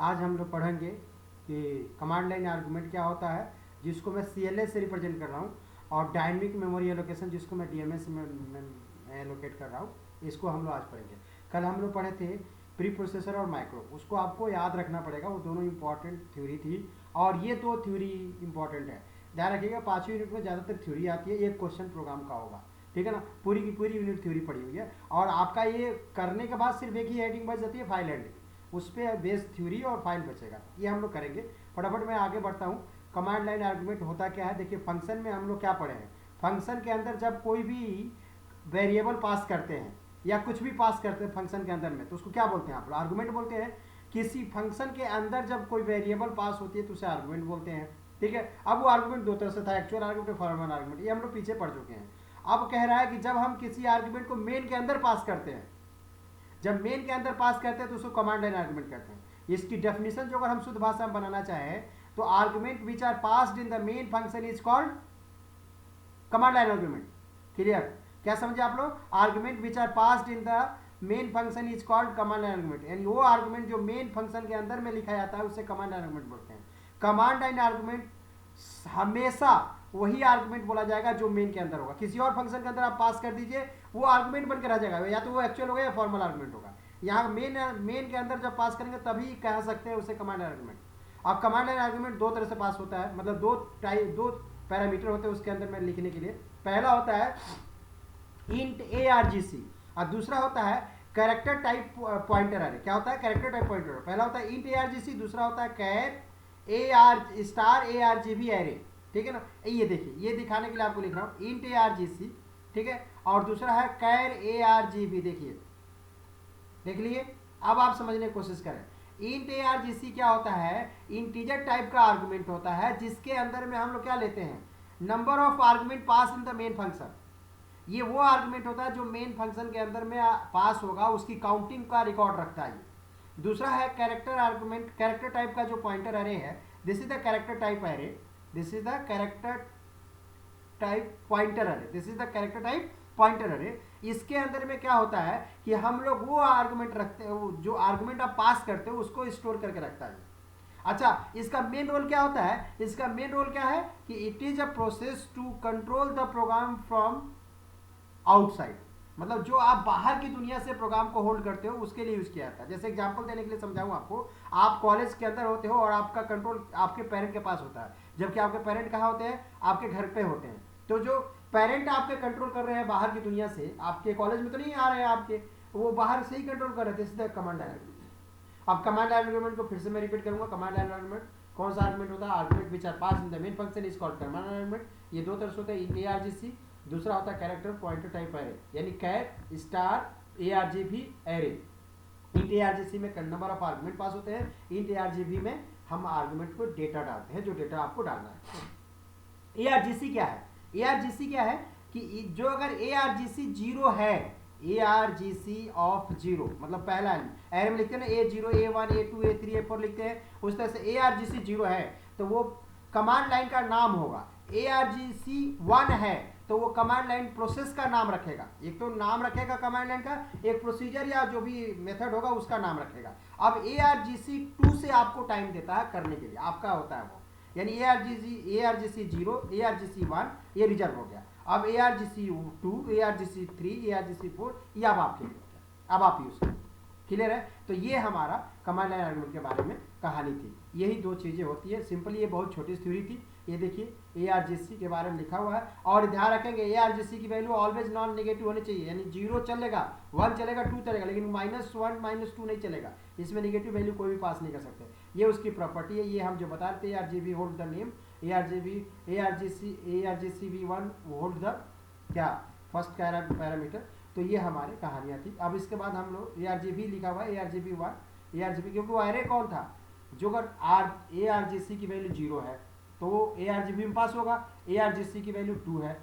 आज हम लोग पढ़ेंगे कि कमांड लाइन आर्गूमेंट क्या होता है, जिसको मैं CLS से रिप्रेजेंट कर रहा हूँ, और डायनेमिक मेमोरी एलोकेशन जिसको मैं DMS में एलोकेट कर रहा हूँ, इसको हम लोग आज पढ़ेंगे। कल हम लोग पढ़े थे प्री प्रोसेसर और माइक्रो, उसको आपको याद रखना पड़ेगा, वो दोनों इंपॉर्टेंट थ्योरी थी और ये दो थ्योरी इंपॉर्टेंट है। ध्यान रखिएगा 5वीं यूनिट में ज़्यादातर थ्योरी आती है, एक क्वेश्चन प्रोग्राम का होगा, ठीक है ना। पूरी की पूरी यूनिट थ्योरी पड़ी हुई है और आपका ये करने के बाद सिर्फ एक ही हेडिंग बच जाती है, फाइल हैंडलिंग, उस पर बेस थ्योरी और फाइल बचेगा, ये हम लोग करेंगे। फटाफट मैं आगे बढ़ता हूँ। कमांड लाइन आर्गुमेंट होता क्या है, देखिए फंक्शन में हम लोग क्या पढ़े हैं। फंक्शन के अंदर जब कोई भी वेरिएबल पास करते हैं या कुछ भी पास करते हैं फंक्शन के अंदर में, तो उसको क्या बोलते हैं आप लोग, आर्गुमेंट बोलते हैं। किसी फंक्शन के अंदर जब कोई वेरिएबल पास होती है तो उसे आर्गुमेंट बोलते हैं, ठीक है। अब वो आर्गुमेंट दो तरह से था, एक्चुअल आर्गुमेंट और फॉर्मल आर्गुमेंट, ये हम लोग पीछे पढ़ चुके हैं। अब कह रहा है कि जब हम किसी आर्गुमेंट को मेन के अंदर पास करते हैं, जब मेन के अंदर पास करते हैं तो उसको कमांड लाइन आर्गुमेंट कहते हैं। इसकी डेफिनेशन जो अगर हम शुद्ध भाषा में बनाना चाहें तो argument which are passed in the main function is called command line argument. Clear, क्या समझे आप लोग? Argument which are passed in the main function is called command line argument, यानी वो आर्गुमेंट जो मेन फंक्शन के अंदर में लिखा जाता है उसे कमांड लाइन आर्गुमेंट बोलते हैं। कमांड लाइन आर्गुमेंट हमेशा वही आर्गुमेंट बोला जाएगा जो मेन के अंदर होगा। किसी और फंक्शन के अंदर आप पास कर दीजिए, वो आर्गुमेंट बनकर रह जाएगा, या तो वो एक्चुअल होगा या फॉर्मल आर्गुमेंट होगा। यहाँ मेन के अंदर जब पास करेंगे तभी कह सकते हैं उसे कमांड लाइन आर्गुमेंट। अब कमांड लाइन आर्गुमेंट दो तरह से पास होता है, मतलब दो पैरामीटर होते हैं उसके अंदर में लिखने के लिए। पहला होता है इंट ARGC और दूसरा होता है कैरेक्टर टाइप पॉइंटर अरे। क्या होता है? Character type pointer. पहला होता है इंट ARGC, दूसरा होता है कैर ARGB एरे, ठीक है ना। ये देखिए, ये दिखाने के लिए आपको लिख रहा हूँ इंट ARGC, ठीक है, और दूसरा है कैर ARGB। देखिए, देख लिए। अब आप समझने की कोशिश करें। इंट ARGC क्या होता है? इंटीजर टाइप का आर्गुमेंट होता है जिसके अंदर में हम लोग क्या लेते हैं, number of argument pass in the main function. ये वो आर्गुमेंट होता है जो मेन फंक्शन के अंदर में पास होगा, उसकी काउंटिंग का रिकॉर्ड रखता है। दूसरा है कैरेक्टर आर्गुमेंट, कैरेक्टर टाइप का जो पॉइंटर अरे है, this is the character type array, this is the character type pointer array, this is the character type pointer array. इसके अंदर में क्या होता है कि हम लोग वो आर्गुमेंट रखते हैं, जो आर्गुमेंट आप पास करते हो उसको स्टोर करके रखता है। अच्छा, इसका मेन रोल क्या होता है? इसका मेन रोल क्या है कि it is a process to control the program from outside, मतलब जो आप बाहर की दुनिया से प्रोग्राम को होल्ड करते हो उसके लिए यूज किया जाता है। जैसे एग्जांपल देने के लिए समझाऊं आपको, आप कॉलेज के अंदर होते हो और आपका कंट्रोल आपके पेरेंट के पास होता है, जबकि आपके पेरेंट कहाँ होते हैं? आपके घर पे होते हैं। तो जो पेरेंट आपके कंट्रोल कर रहे हैं बाहर की दुनिया से, आपके कॉलेज में तो नहीं आ रहे हैं आपके, वो बाहर से ही कंट्रोल कर रहे थे, सीधा कमांड लाइन आर्गुमेंट। अब कमांड लाइन आर्गुमेंट को फिर से मैं रिपीट करूंगा। कमांड लाइन आर्गुमेंट कौन सा आर्गुमेंट होता है? Argument which are pass in the main function is called command line argument. ये दो तरह से होता है, इंट ARGC, दूसरा होता है कैरेक्टर पॉइंटर टाइप एरे, यानी char star ARGB array. Int ARGC में नंबर ऑफ आर्गुमेंट पास होते हैं, इंट ARGB में हम आर्गुमेंट को डेटा डालते हैं, जो डेटा आपको डालना है। ARGC क्या है? ARGC क्या है कि जो अगर ARGC 0 है, ARGC ऑफ 0 मतलब पहला एरे में लिखते हैं ना, A0 A1 A2 A3 A4 लिखते हैं, उस तरह से ARGC 0 है तो वो कमांड लाइन का नाम होगा। ARGC 1 है तो वो कमांड लाइन प्रोसेस का नाम रखेगा, एक तो नाम रखेगा कमांड लाइन का, एक प्रोसीजर या जो भी मेथड होगा उसका नाम रखेगा। अब ARGC 2 से आपको टाइम देता है करने के लिए, आपका होता है वो, यानी ARGC 0 ARGC 1 ये रिजर्व हो गया। अब ARGC 2 ARGC 3 ARGC 4 ये अब आपके लिए हो गया, अब आप यूज करें। क्लियर है? तो ये हमारा कमांड लाइन आर्गुमेंट के बारे में कहानी थी। यही दो चीजें होती है सिंपली, ये बहुत छोटी थ्योरी थी। ये देखिए ARGC के बारे में लिखा हुआ है, और ध्यान रखेंगे ARGC की वैल्यू ऑलवेज नॉन नेगेटिव होनी चाहिए, यानी 0 चलेगा, 1 चलेगा, 2 चलेगा, लेकिन -1 -2 नहीं चलेगा, इसमें नेगेटिव वैल्यू कोई भी पास नहीं कर सकते। ये उसकी प्रॉपर्टी है, ये हम जो बता रहे थे। ARGB hold the name, ARGCV1 hold the क्या फर्स्ट पैरामीटर। तो ये हमारी कहानियाँ थी। अब इसके बाद हम लोग ARGB लिखा हुआ है, ARGB1 ARGB, क्योंकि वो एरे कौन था, जो अगर ARGC की वैल्यू 0 है तो वो ARGB में पास होगा, ARGC की वैल्यू 2 है।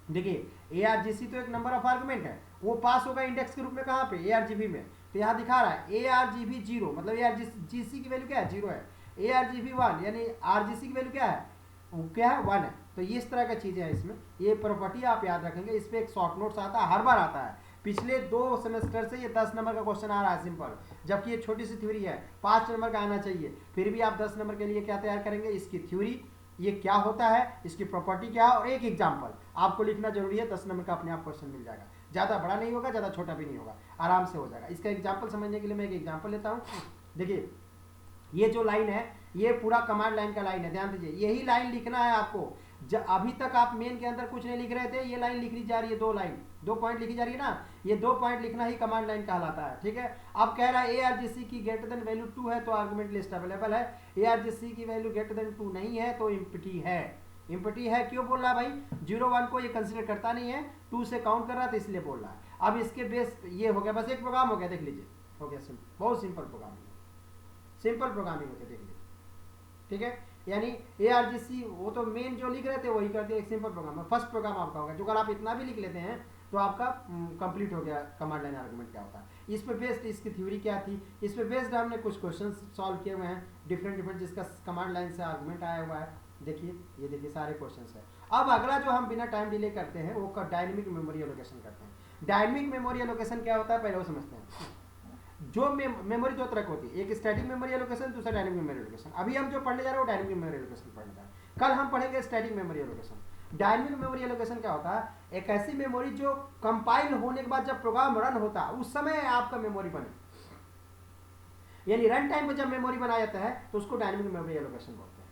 देखिए ARGC तो एक नंबर ऑफ आर्गुमेंट है, वो पास होगा इंडेक्स के रूप में कहाँ पे? ARGB में। तो यहाँ दिखा रहा है ARGB 0 मतलब ARGC की वैल्यू क्या है? 0 है। ARGB 1 यानी RGC की वैल्यू क्या है? वो क्या है? 1 है। तो इस तरह की चीजें हैं इसमें, ये प्रॉपर्टी आप याद रखेंगे। इस पर एक शॉर्ट नोट्स आता है, हर बार आता है, पिछले 2 सेमेस्टर से ये 10 नंबर का क्वेश्चन आ रहा है सिंपल, जबकि ये छोटी सी थ्योरी है, 5 नंबर का आना चाहिए। फिर भी आप 10 नंबर के लिए क्या तैयार करेंगे, इसकी थ्योरी, ये क्या होता है, इसकी प्रॉपर्टी क्या है, और एक एग्जाम्पल आपको लिखना जरूरी है। 10 नंबर का अपने आप क्वेश्चन मिल जाएगा, ज़्यादा बड़ा नहीं होगा, ज़्यादा छोटा भी नहीं होगा, आराम से हो जाएगा। इसका एग्जाम्पल समझने के लिए मैं एक एग्जाम्पल लेता हूँ। देखिए ये जो लाइन है ये पूरा कमांड लाइन का लाइन है, ध्यान दीजिए, यही लाइन लिखना है आपको। अभी तक आप मेन के अंदर कुछ नहीं लिख रहे थे, ये लाइन लिखी जा रही है, 2 लाइन, 2 पॉइंट लिखी जा रही है ना, ये 2 पॉइंट लिखना ही कमांड लाइन कहलाता है, ठीक है। अब कह रहा है ARGC की ग्रेटर देन वैल्यू 2 है तो आर्गुमेंट लिस्ट अवेलेबल है, ARGC की वैल्यू ग्रेटर देन 2 नहीं है तो एम्प्टी है। एम्प्टी है क्यों बोल रहा है भाई, 0 1 को ये कंसिडर करता नहीं है, 2 से काउंट कर रहा था इसलिए बोल रहा है। अब इसके बेस ये हो गया, बस एक प्रोग्राम हो गया, देख लीजिए, हो गया सिंपल, बहुत सिंपल प्रोग्रामिंग, सिंपल प्रोग्रामिंग होती है, देख लीजिए, ठीक है। यानी ARGC वो तो मेन जो लिख रहे थे वही करते, एक सिंपल प्रोग्राम है, फर्स्ट प्रोग्राम आपका होगा, जो अगर आप इतना भी लिख लेते हैं तो आपका कंप्लीट हो गया कमांड लाइन आर्गुमेंट क्या होता है। इस पे बेस्ड इसकी थ्योरी क्या थी, इस पे बेस्ड हमने कुछ क्वेश्चन सॉल्व किए हुए हैं डिफरेंट जिसका कमांड लाइन से आर्गुमेंट आया हुआ है। देखिए ये देखिए सारे क्वेश्चन है। अब अगला जो हम बिना टाइम डिले करते हैं वो डायनेमिक मेमोरी एलोकेशन करते हैं। डायनेमिक मेमोरी एलोकेशन क्या होता है पहले वो समझते हैं। जो मेमोरी 2 तरह की होती है, एक स्टैटिक मेमोरी एलोकेशन, दूसरा डायनेमिक मेमोरी एलोकेशन। अभी हम जो पढ़ने जा रहे हैं वो डायनेमिक मेमोरी एलोकेशन पढ़ने जा रहे हैं, कल हम पढ़ेंगे static memory allocation. Dynamic memory allocation क्या होता है, एक ऐसी मेमोरी जो कंपाइल होने के बाद जब प्रोग्राम रन होता है उस समय आपका मेमोरी बने, यानी रन टाइम पर जब मेमोरी बनाया जाता है तो उसको डायनेमिक मेमोरी एलोकेशन बोलते हैं।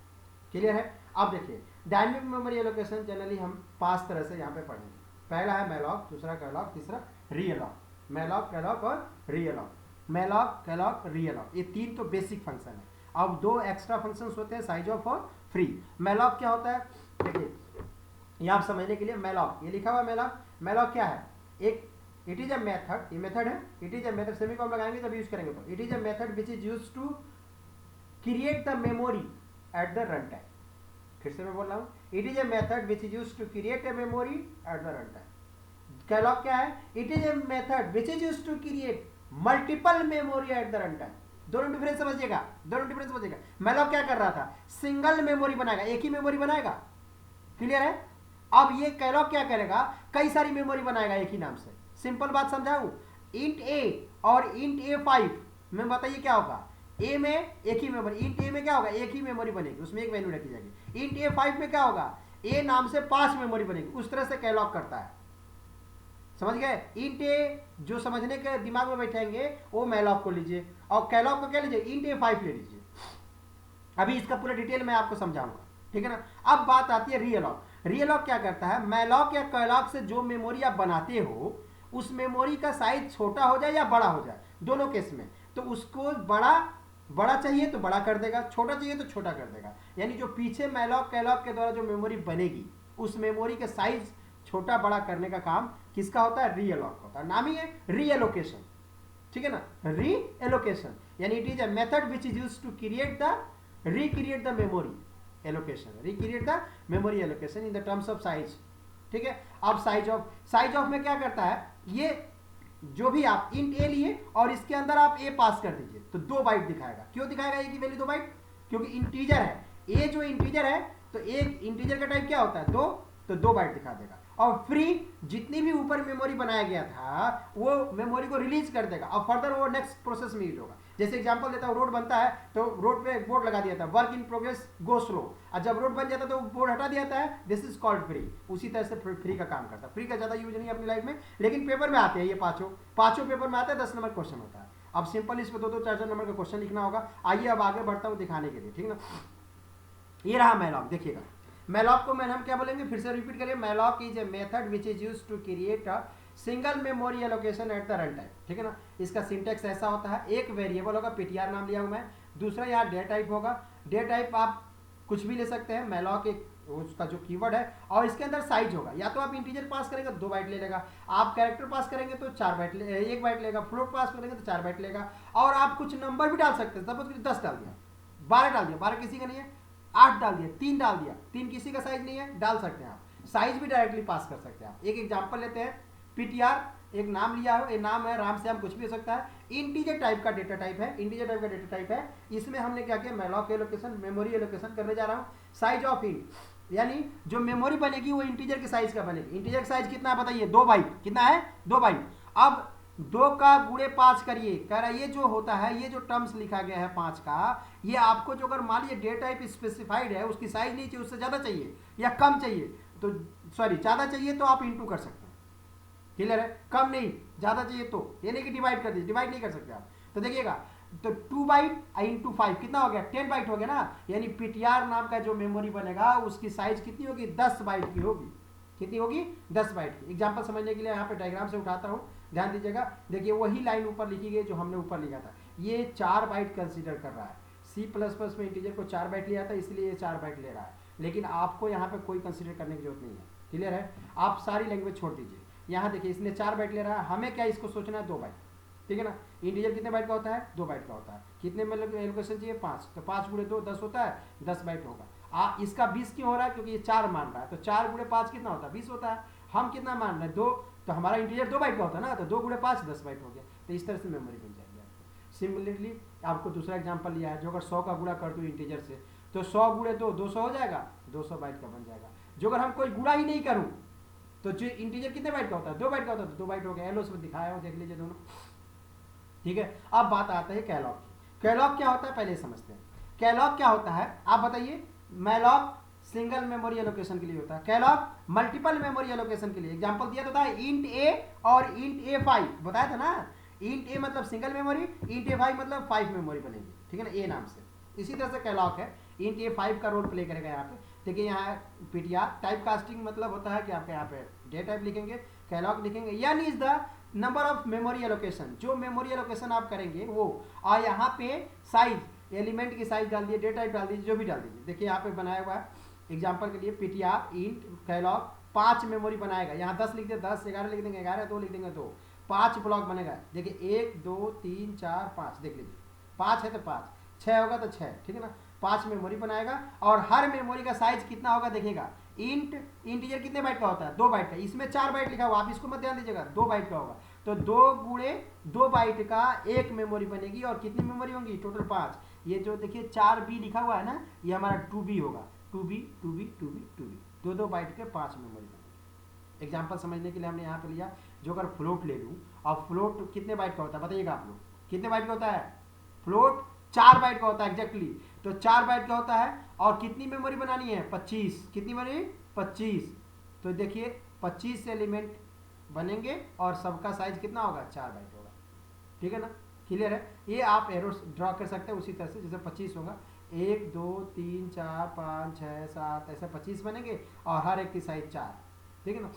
क्लियर है। अब देखिए डायनेमिक मेमोरी एलोकेशन जनरली हम 5 तरह से यहाँ पे पढ़ेंगे। पहला है मैलॉक, दूसरा कैलॉक, तीसरा रीअलॉक। मैलॉक, कैलॉक और रीअलॉक। मैलॉक, कैलॉक, रीअलॉक, ये 3 तो बेसिक फंक्शन है। अब 2 एक्स्ट्रा फंक्शंस होते हैं, साइज ऑफ और फ्री। मैलॉक क्या होता है, देखिए ये आप समझने के लिए, मैलॉक ये लिखा हुआ है, मैलॉक, मैलॉक क्या है, एक इट इज अ मेथड, ये मेथड है, it is a method, semicolon लगाएंगे तब यूज करेंगे, तो it is a method which is used to create the memory at the run time. फिर से मैं बोल रहा हूँ, it is a method which is used to create a memory at the run time. Calloc क्या है, it is a method which is used to create multiple memory at the run time. दोनों difference समझिएगा, दोनों difference समझिएगा। Malloc क्या कर रहा था, सिंगल मेमोरी बनाएगा, एक ही मेमोरी बनाएगा। क्लियर है। अब ये कैलॉक क्या करेगा, कई सारी मेमोरी बनाएगा एक ही नाम से। सिंपल बात समझाऊं, इंट ए और इंट A5 में बताइए क्या होगा, ए में एक ही मेमोरी, इंट ए में क्या होगा, एक ही मेमोरी बनेगी, उसमें एक वैल्यू रखी जाएगी। इंट A5 में क्या होगा, ए नाम से 5 मेमोरी बनेगी। उस तरह से कैलॉक करता है, समझ गए। इंट ए जो समझने के दिमाग में बैठेंगे वो मैलॉक को लीजिए, और कैलॉक को क्या लीजिए, इंट A5 ले लीजिए। अभी इसका पूरा डिटेल मैं आपको समझाऊंगा, ठीक है ना। अब बात आती है रीअलॉक। रीअलॉक क्या करता है, मैलॉक या कैलॉक से जो मेमोरी आप बनाते हो उस मेमोरी का साइज छोटा हो जाए या बड़ा हो जाए, दोनों केस में, तो उसको बड़ा चाहिए तो बड़ा कर देगा, छोटा चाहिए तो छोटा कर देगा। यानी जो पीछे मैलॉक कैलॉक के द्वारा जो मेमोरी बनेगी उस मेमोरी के साइज छोटा बड़ा करने का काम किसका होता है, रीअलॉक होता है। नाम ही है रीएलोकेशन, ठीक है ना, रीएलोकेशन। यानी it is a method which is used to recreate the memory allocation, recreate the memory allocation in the terms of size, ठीक है। अब साइज ऑफ में क्या करता है, ये जो भी आप इंट ए लिए और इसके अंदर आप ए पास कर दीजिए तो 2 बाइट दिखाएगा। क्यों दिखाएगा ए की वैल्यू 2 बाइट, क्योंकि इंटीजर है, ए जो इंटीजर है तो एक इंटीजर का टाइप क्या होता है 2, तो 2 बाइट दिखा देगा। और फ्री जितनी भी ऊपर मेमोरी बनाया गया था वो मेमोरी को रिलीज कर देगा और फर्दर वो नेक्स्ट प्रोसेस में यूज होगा। जैसे एग्जांपल देता हूँ, रोड बनता है तो रोड पे एक बोर्ड लगा दिया था, work in progress go slow, और जब रोड बन जाता है तो बोर्ड हटा दिया जाता है, दिस इज कॉल्ड फ्री। उसी तरह से फ्री का काम करता है। फ्री का ज्यादा यूज नहीं है अपनी लाइफ में, लेकिन पेपर में आते हैं ये पांचों पेपर में आते हैं, 10 नंबर क्वेश्चन होता है। अब सिंपल इस पर 2-2 4-4 नंबर का क्वेश्चन लिखना होगा। आइए अब आगे बढ़ता हूँ दिखाने के लिए, ठीक ना। ये रहा मैलॉक, देखिएगा मैलॉक को हम क्या बोलेंगे, फिर से रिपीट करिए। Malloc is a method which is used to create a single memory allocation at the run time, ठीक है ना। इसका सिंटेक्स ऐसा होता है, एक वेरिएबल होगा, ptr नाम लिया हूं मैं, दूसरा यहाँ डे टाइप होगा। डे टाइप आप कुछ भी ले सकते हैं, मैलॉक एक उसका जो कीवर्ड है, और इसके अंदर साइज होगा। या तो आप इंटीजर पास करेंगे 2 बाइट ले लेगा, आप कैरेक्टर पास करेंगे तो 1 बाइट लेगा, फ्लोट पास करेंगे तो 4 बाइट लेगा, और आप कुछ नंबर भी डाल सकते हैं। सपोज 10 डाल दिया, 12 डाल दिया, 12 किसी का नहीं है, 8 डाल दिया, 3 डाल दिया, 3 किसी का साइज नहीं है, डाल सकते हैं आप। साइज भी डायरेक्टली पास कर सकते हैं आप। एक एग्जांपल लेते हैं, ptr एक नाम लिया है, ये नाम है राम से हम कुछ भी हो सकता है, इंटीजर टाइप का डेटा टाइप है, इंटीजर टाइप का डेटा टाइप है। इसमें हमने क्या किया, मैलॉक एलोकेशन मेमोरी एलोकेशन करने जा रहा हूँ। साइज ऑफ इंट, यानी जो मेमोरी बनेगी वो इंटीजर के साइज का बनेगी। इंटीजर का साइज कितना है बताइए, 2 बाइट। कितना है, 2 बाइट। अब 2 का गुणे 5 करिए, कह रहा है ये जो होता है, ये जो टर्म्स लिखा गया है 5 का, ये आपको जो अगर मान लीजिए डेटा टाइप स्पेसिफाइड है, उसकी साइज नहीं चाहिए, उससे ज़्यादा चाहिए या कम चाहिए, तो सॉरी ज़्यादा चाहिए तो आप इंटू कर सकते हैं, क्लियर है, कम नहीं ज़्यादा चाहिए तो, ये नहीं कि डिवाइड कर दीजिए, डिवाइड नहीं कर सकते आप। तो देखिएगा, तो 2 बाइट इंटू 5 कितना हो गया, 10 बाइट हो गया ना, यानी पीटीआर नाम का जो मेमोरी बनेगा उसकी साइज कितनी होगी, 10 बाइट की होगी। कितनी होगी, 10 बाइट की। एग्जांपल समझने के लिए यहाँ पे डायग्राम से उठाता हूँ, ध्यान दीजिएगा। देखिए वही लाइन ऊपर लिखी गई जो हमने ऊपर लिखा था, ये 4 बाइट कंसीडर कर रहा है। C++ में इंटीजर को 4 बाइट लिया था, इसलिए ये 4 बाइट ले रहा है, लेकिन आपको यहाँ पे कोई कंसीडर करने की जरूरत नहीं है, क्लियर है। आप सारी लैंग्वेज छोड़ दीजिए। यहाँ देखिए इसने 4 बाइट ले रहा है, हमें क्या इसको सोचना है, 2 बाइट, ठीक है ना। इंटीजर कितने बाइट का होता है, 2 बाइट का होता है। कितने मतलब एलोकेशन चाहिए, 5, तो 5 गुणे 2 10 होता है, 10 बाइट होगा। इसका 20 क्यों हो रहा है, क्योंकि ये 4 मान रहा है, तो 4 गुणे 5 कितना होता है, 20 होता है। हम कितना मान रहे हैं, 2, तो हमारा इंटीजर 2 बाइट का होता है ना, तो 2 गुणे 5 10 बाइट हो गया। तो इस तरह से मेमोरी बन जाएगी आपको। सिमिलरली आपको दूसरा एग्जाम्पल लिया है, जो अगर 100 का गुणा कर दूँ इंटीजर से, तो 100 गुणे 2 200 हो जाएगा, 200 बाइट का बन जाएगा। जो अगर हम कोई गुणा ही नहीं करूँ, तो जो इंटीजर कितने बाइट का होता है, 2 बाइट का होता है, तो 2 बाइट हो गया। एलो उसमें दिखाया हो, देख लीजिए दोनों, ठीक है। अब बात आता है कैलॉग की। कैलॉग क्या होता है पहले समझते हैं। कैलॉग क्या होता है आप बताइए। मैलॉग सिंगल मेमोरी एलोकेशन के लिए होता है, कैलॉग मल्टीपल मेमोरी एलोकेशन के लिए। एग्जांपल दिया तो था इंट ए और इंट ए 5 बताया था ना। इंट ए मतलब सिंगल मेमोरी, इंट ए 5 मतलब 5 मेमोरी बनेगी, ठीक है ना, ए नाम से। इसी तरह से कैलॉग है, इंट ए 5 का रोल प्ले करेगा यहाँ पे। देखिए यहाँ पीटीआर टाइप कास्टिंग मतलब होता है कि आपके यहाँ पे डे टाइप लिखेंगे, कैलॉग लिखेंगे, यानी is the number of memory allocation, जो मेमोरी एलोकेशन आप करेंगे वो। और यहाँ पे साइज, एलिमेंट की साइज डाल दिए, डेटा टाइप डाल दीजिए, जो भी डाल दीजिए। देखिए यहाँ पे बनाया हुआ है एग्जांपल के लिए, पीटीआर इंट कैलॉग 5 मेमोरी बनाएगा। यहाँ 10 लिख दे 10, 11 लिख देंगे 11, 2 लिख देंगे 2, 5 ब्लॉक बनेगा। देखिए 1 2 3 4 5, देख लीजिए 5 है तो 5, 6 होगा तो 6, ठीक है ना। 5 मेमोरी बनाएगा और हर मेमोरी का साइज कितना होगा देखिएगा। इंट इंटीजर कितने बाइट का होता है, 2 बाइट का, इसमें 4 बाइट लिखा हुआ, आप इसको मत ध्यान दीजिएगा, 2 बाइट का होगा। तो 2 गुणे 2 बाइट का एक मेमोरी बनेगी। और कितनी मेमोरी होंगी, टोटल 5। ये जो देखिए 4B लिखा हुआ है ना, ये हमारा 2B होगा, 2B 2B 2B 2B, 2 bite के 5 मेमोरी बनेगी। एग्जाम्पल समझने के लिए हमने यहाँ पे लिया, जो अगर फ्लोट ले लूँ, और फ्लोट कितने बाइट का होता है बताइएगा आप लोग, कितने बाइट का होता है फ्लोट, 4 बाइट का होता है एग्जैक्टली। तो 4 बाइट का होता है, और कितनी मेमोरी बनानी है, 25, कितनी बनी 25। तो देखिए 25 एलिमेंट बनेंगे और सबका साइज कितना होगा, 4 बाइट होगा, ठीक है ना, क्लियर है। ये आप एरो ड्रॉ कर सकते हैं उसी तरह से, जैसे 25 होगा, 1 2 3 4 5 6 7, ऐसे 25 बनेंगे और हर एक की साइज 4, ठीक है ना।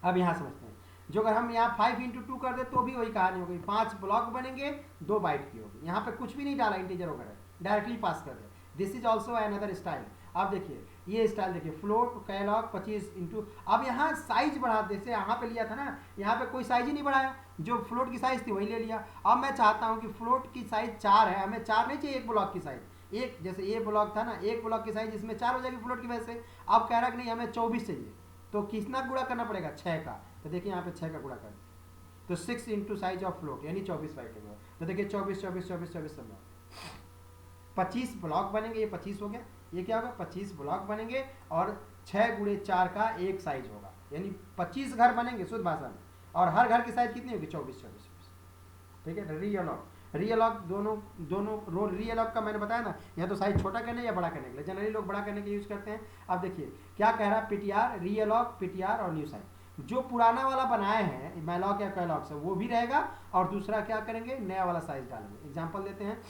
अब यहाँ समझते हैं, जो अगर हम यहाँ 5 इंटू 2 कर दे तो भी वही कहानी हो गई, 5 ब्लॉक बनेंगे, 2 बाइट की होगी। यहाँ पे कुछ भी नहीं डाला इंटीजर वगैरह, डायरेक्टली पास कर दे। This is also another style. अब देखिए ये स्टाइल देखिए, फ्लोट कैलॉग 25 इंटू, अब यहाँ साइज बढ़ा, जैसे यहाँ पे लिया था ना, यहाँ पे कोई साइज ही नहीं बढ़ाया, जो फ्लोट की साइज थी वही ले लिया। अब मैं चाहता हूँ कि फ्लोट की साइज 4 है, हमें 4 नहीं चाहिए एक ब्लॉक की साइज, एक जैसे ये ब्लॉक था ना, एक ब्लॉक की साइज इसमें 4 हो जाएगी फ्लोट की वजह से। अब कह रहा कि नहीं हमें 24 चाहिए, तो कितना गुणा करना पड़ेगा, 6 का। तो देखिए यहाँ पे 6 का गुणा कर, तो 6 इंटू साइज ऑफ फ्लोट यानी 24 बाइट होगा। तो देखिए 24 24 24 24 सब 25 ब्लॉक बनेंगे, ये 25 हो गया, ये क्या होगा 25 ब्लॉक बनेंगे और 6 गुणे 4 का एक साइज होगा, यानी 25 घर बनेंगे शुद्ध भाषा में। और हर घर की साइज कितनी होगी, 24 24 24, ठीक है। रीअलॉग दोनों रोल, रीअलॉग का मैंने बताया ना, या तो साइज छोटा करने या बड़ा करने के लिए, जनरली लोग बड़ा करने के यूज करते हैं। अब देखिए क्या कह रहा है, पीटीआर रीअलॉग, पीटीआर और न्यू साइज। जो पुराना वाला बनाए हैं मैलॉग या कैलॉग से, वो भी रहेगा, और दूसरा क्या करेंगे, नया वाला साइज डालेंगे। एग्जाम्पल देते हैं,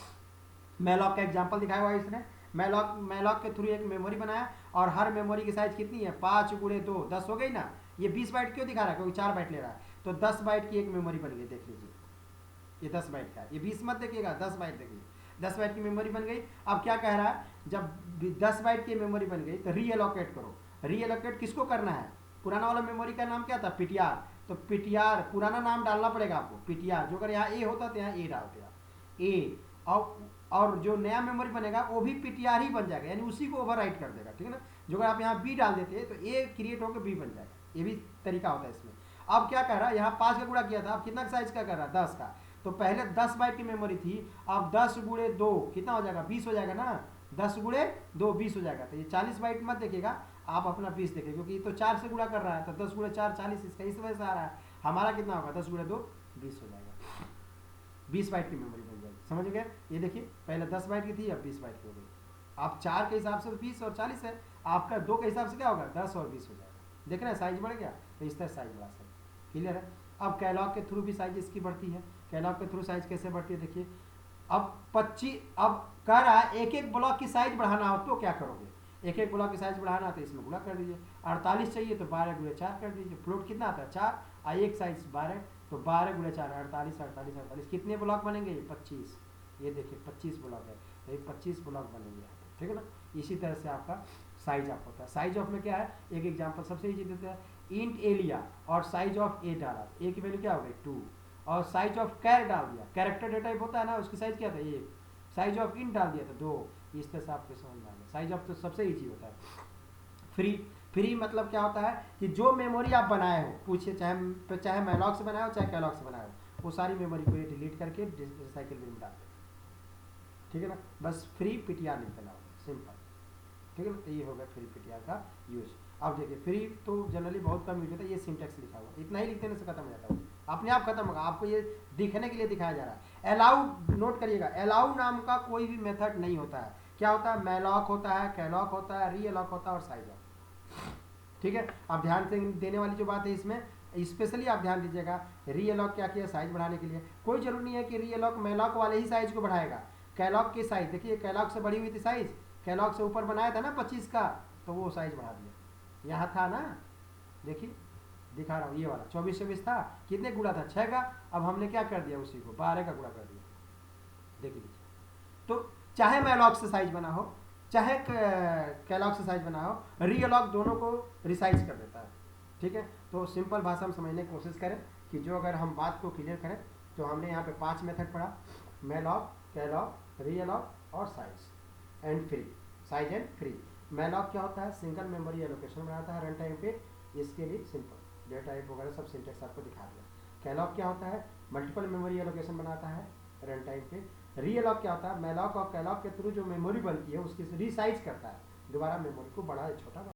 मैलॉग का एग्जाम्पल दिखाया हुआ है इसने। मैलॉग के थ्रू एक मेमोरी बनाया, और हर मेमोरी की साइज कितनी है, 5 गुणे 2 10 हो गई ना। ये 20 बाइट क्यों दिखा रहा है, क्योंकि 4 बाइट ले रहा है, तो 10 बाइट की एक मेमोरी बन गई, देख लीजिए ये 10 बाइट का, ये 20 मत देखिएगा, 10 बाइट देखिए, 10 बाइट की मेमोरी बन गई। अब क्या कह रहा है, जब 10 बाइट की मेमोरी बन गई तो रीएलोकेट करो। रीएलोकेट किसको करना है, पुराना वाला मेमोरी का नाम क्या था, पीटीआर, तो पीटीआर पुराना नाम डालना पड़ेगा आपको, पीटीआर। जो अगर यहाँ ए होता तो यहाँ ए डालते आप ए, और जो नया मेमोरी बनेगा वो भी पीटीआर ही बन जाएगा, यानी उसी को ओवरराइट कर देगा, ठीक है ना। जो अगर आप यहाँ बी डाल देते हैं तो ए क्रिएट होकर बी बन जाएगा, ये भी तरीका होता है इसमें। अब क्या कह रहा है, यहाँ 5 का गुणा किया था, अब कितना साइज का कर रहा है, 10 का। तो पहले 10 बाइट की मेमोरी थी, अब 10 गुणे 2 कितना हो जाएगा, 20 हो जाएगा ना, 10 गुणे 2 20 हो जाएगा। तो ये 40 बाइट मत देखिएगा, आप अपना 20 देखिए, क्योंकि तो 4 से गुणा कर रहा है, तो 10 गुणे 4 40, इसका इस वजह से आ रहा है। हमारा कितना होगा 10 गुणा 2 20 हो जाएगा, 20 बाइट की मेमोरी बन जाएगी। समझ गए? ये देखिए पहले 10 बाइट की थी, अब 20 बाइट की हो गई। आप 4 के हिसाब से 20 और 40 है, आपका 2 के हिसाब से क्या होगा 10 और 20 हो जाएगा। देख रहे हैं साइज बढ़ गया, तो इस तरह साइज बढ़ा सकते हैं। क्लियर है? अब कैलॉग के थ्रू भी साइज इसकी बढ़ती है। कैलॉग के थ्रू साइज कैसे बढ़ती है देखिए, अब 25 अब कह रहा है एक एक ब्लॉक की साइज बढ़ाना हो तो क्या करोगे, एक एक ब्लॉक की साइज बढ़ाना तो इसमें गुणा कर दीजिए। 48 चाहिए तो 12 गुणे 4 कर दीजिए। फ्लोट कितना आता है 4 और एक साइज 12, तो 12 गुणे 4 48 48 48, कितने ब्लॉक बनेंगे ये 25। ये देखिए 25 ब्लॉक है, तो ये 25 ब्लॉक बनेंगे यहाँ पे, ठीक है ना। इसी तरह से आपका साइज ऑफ होता है। साइज ऑफ में क्या है, एक एग्जाम्पल सबसे ईजी देते हैं। इंट ए लिया और साइज ऑफ ए डाला, ए की वैल्यू क्या हो गई 2, और साइज ऑफ कैर डाल दिया, कैरेक्टर डेटा टाइप होता है ना, उसकी साइज क्या था 1, साइज ऑफ इंट डाल दिया था 2। इस तरह से आपको समझ में आ गया। साइज ऑफ तो सबसे ईजी होता है। फ्री, फ्री मतलब क्या होता है कि जो मेमोरी आप बनाए हो, पूछिए चाहे मैलॉक से बनाए हो चाहे कैलॉग से बनाए हो, वो सारी मेमोरी को ये डिलीट करके रिसाइकिल बिन में डाल देते, ठीक है ना। बस फ्री पीटीआर लिख देना होगा, सिंपल, ठीक है ना। तो ये होगा फ्री पीटीआर का यूज। अब देखिए फ्री तो जनरली बहुत कम यूज होता है, ये सिंटेक्स लिखा हुआ, इतना ही लिख देने से खत्म हो जाता है, अपने आप खत्म होगा। आपको ये दिखने के लिए दिखाया जा रहा है। अलाउ, नोट करिएगा, अलाउ नाम का कोई भी मेथड नहीं होता है। क्या होता है, मैलॉक होता है, कैलॉक होता है, री अलॉक होता है और साइज ऑफ, ठीक है। आप ध्यान से देने वाली जो बात है इसमें स्पेशली आप ध्यान दीजिएगा। री अलॉक क्या किया, साइज बढ़ाने के लिए। कोई जरूरी नहीं है कि री अलॉक मैलॉक वाले ही साइज को बढ़ाएगा। कैलॉग की साइज देखिए, कैलॉग से बढ़ी हुई थी साइज, कैलॉग से ऊपर बनाया था ना 25 का, तो वो साइज बढ़ा दिया। यहाँ था ना, देखिए दिखा रहा हूँ, ये वाला 24 था, कितने गुणा था 6 का, अब हमने क्या कर दिया उसी को 12 का गुणा कर दिया। देख लीजिए, तो चाहे मैलॉक से साइज बना हो चाहे कैलॉग से साइज बना हो, री अलॉक दोनों को रिसाइज कर देता है, ठीक है। तो सिंपल भाषा में समझने की कोशिश करें कि जो अगर हम बात को क्लियर करें तो हमने यहाँ पे 5 मेथड पढ़ा, मैलॉक, कैलॉग, री अलॉक और size and free, size and free. Malloc क्या होता है, सिंगल मेमोरी एलोकेशन बनाता है रन टाइम पे, इसके लिए सिंपल डेटा टाइप वगैरह सब सिंटेक्स आपको दिखा दिया। कैलॉग क्या होता है, मल्टीपल मेमोरी एलोकेशन बनाता है रन टाइम पे। री अलॉक क्या होता है, मैलॉक और कैलॉग के थ्रू जो मेमोरी बनती है उसकी रीसाइज करता है, दोबारा मेमोरी को बड़ा या छोटा